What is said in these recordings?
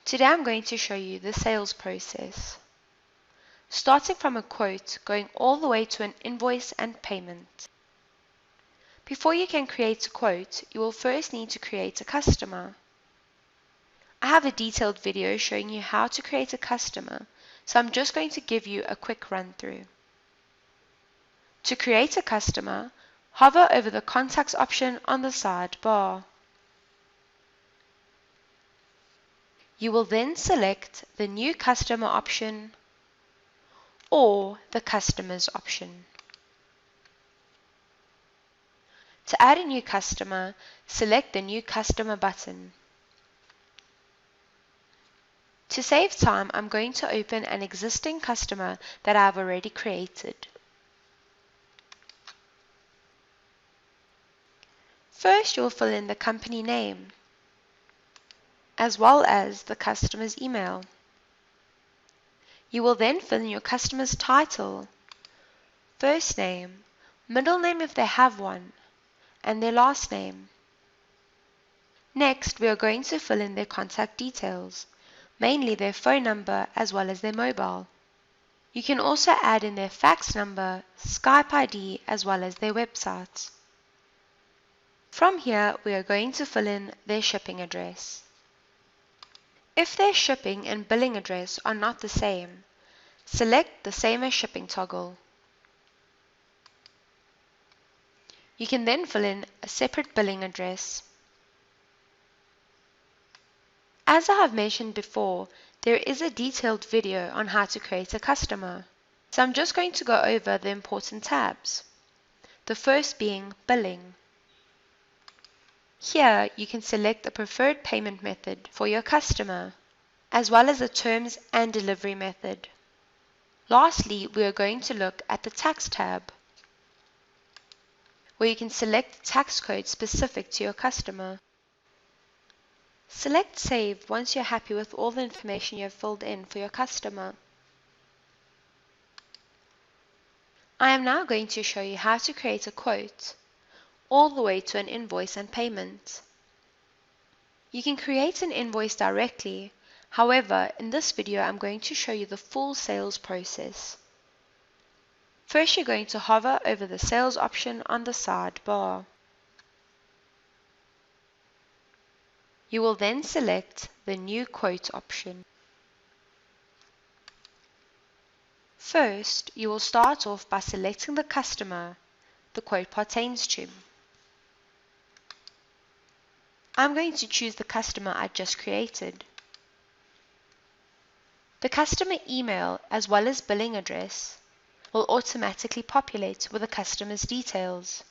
Today I'm going to show you the sales process, starting from a quote going all the way to an invoice and payment. Before you can create a quote, you will first need to create a customer. I have a detailed video showing you how to create a customer, so I'm just going to give you a quick run through. To create a customer, hover over the contacts option on the sidebar. You will then select the new customer option or the customers option. To add a new customer, select the new customer button. To save time, I'm going to open an existing customer that I have already created. First, you'll fill in the company name, as well as the customer's email. You will then fill in your customer's title, first name, middle name if they have one, and their last name. Next, we are going to fill in their contact details, mainly their phone number as well as their mobile. You can also add in their fax number, Skype ID, as well as their website. From here, we are going to fill in their shipping address. If their shipping and billing address are not the same, select the Same as Shipping toggle. You can then fill in a separate billing address. As I have mentioned before, there is a detailed video on how to create a customer, so I'm just going to go over the important tabs. The first being Billing. Here you can select the preferred payment method for your customer, as well as the terms and delivery method. Lastly, we are going to look at the Tax tab, where you can select the tax code specific to your customer. Select Save once you're happy with all the information you have filled in for your customer. I am now going to show you how to create a quote, all the way to an invoice and payment. You can create an invoice directly, however, in this video I'm going to show you the full sales process. First, you're going to hover over the sales option on the sidebar. You will then select the New Quote option. First, you will start off by selecting the customer the quote pertains to. I'm going to choose the customer I just created. The customer email as well as billing address will automatically populate with the customer's details.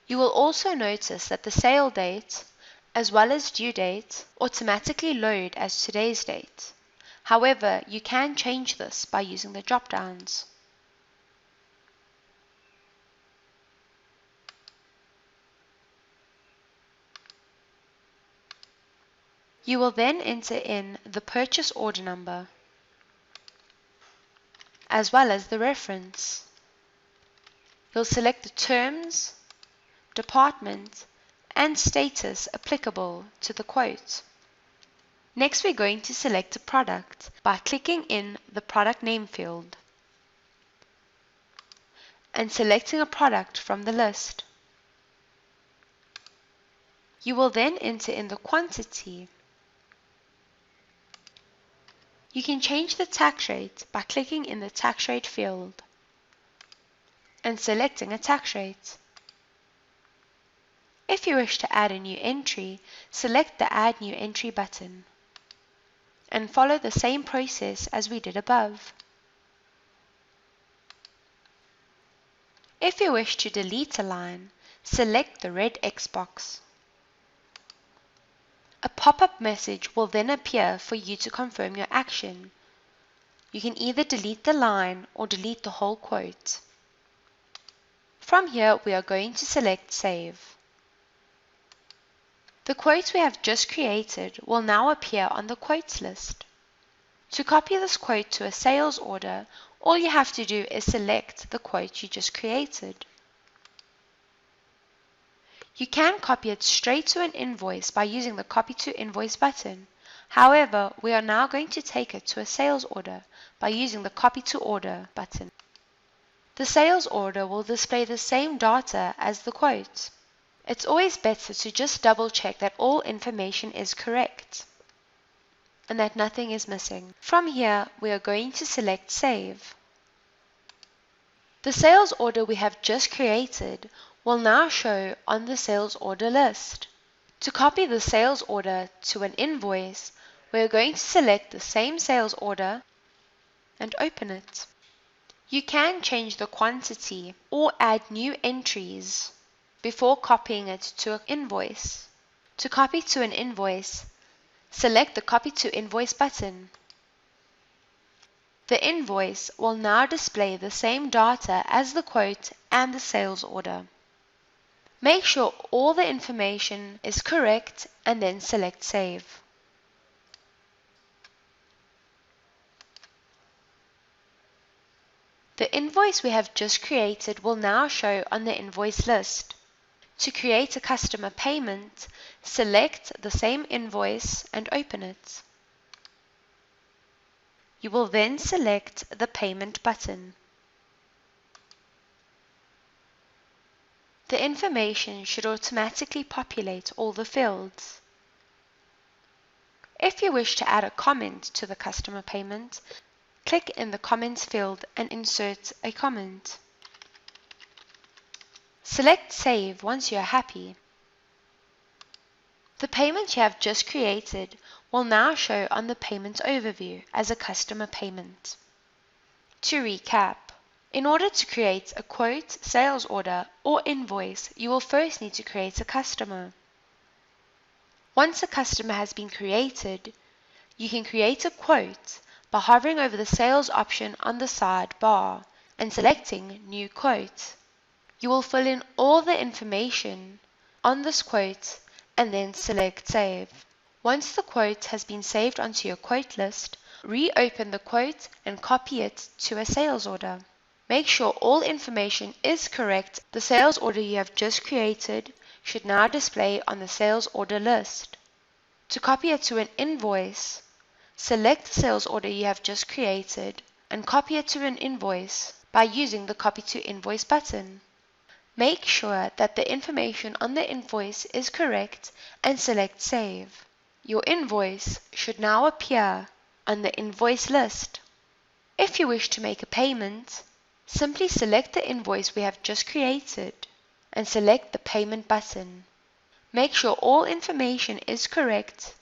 You will also notice that the sale date as well as due date automatically load as today's date. However, you can change this by using the drop-downs. You will then enter in the purchase order number as well as the reference. You'll select the terms, department, and status applicable to the quote. Next, we're going to select a product by clicking in the product name field and selecting a product from the list. You will then enter in the quantity. You can change the tax rate by clicking in the tax rate field and selecting a tax rate. If you wish to add a new entry, select the Add New Entry button and follow the same process as we did above. If you wish to delete a line, select the red X box. A pop-up message will then appear for you to confirm your action. You can either delete the line or delete the whole quote. From here, we are going to select Save. The quote we have just created will now appear on the quotes list. To copy this quote to a sales order, all you have to do is select the quote you just created. You can copy it straight to an invoice by using the Copy to Invoice button. However, we are now going to take it to a sales order by using the Copy to Order button. The sales order will display the same data as the quote. It's always better to just double check that all information is correct and that nothing is missing. From here, we are going to select Save. The sales order we have just created will now show on the sales order list. To copy the sales order to an invoice, we are going to select the same sales order and open it. You can change the quantity or add new entries before copying it to an invoice. To copy to an invoice, select the Copy to Invoice button. The invoice will now display the same data as the quote and the sales order. Make sure all the information is correct and then select Save. The invoice we have just created will now show on the invoice list. To create a customer payment, select the same invoice and open it. You will then select the Payment button. The information should automatically populate all the fields. If you wish to add a comment to the customer payment, click in the Comments field and insert a comment. Select Save once you are happy. The payment you have just created will now show on the payment overview as a customer payment. To recap, in order to create a quote, sales order, or invoice, you will first need to create a customer. Once a customer has been created, you can create a quote by hovering over the sales option on the sidebar and selecting New Quote. You will fill in all the information on this quote and then select Save. Once the quote has been saved onto your quote list, reopen the quote and copy it to a sales order. Make sure all information is correct. The sales order you have just created should now display on the sales order list. To copy it to an invoice, select the sales order you have just created and copy it to an invoice by using the Copy to Invoice button. Make sure that the information on the invoice is correct and select Save. Your invoice should now appear on the invoice list. If you wish to make a payment, simply select the invoice we have just created and select the Payment button. Make sure all information is correct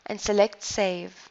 and select Save.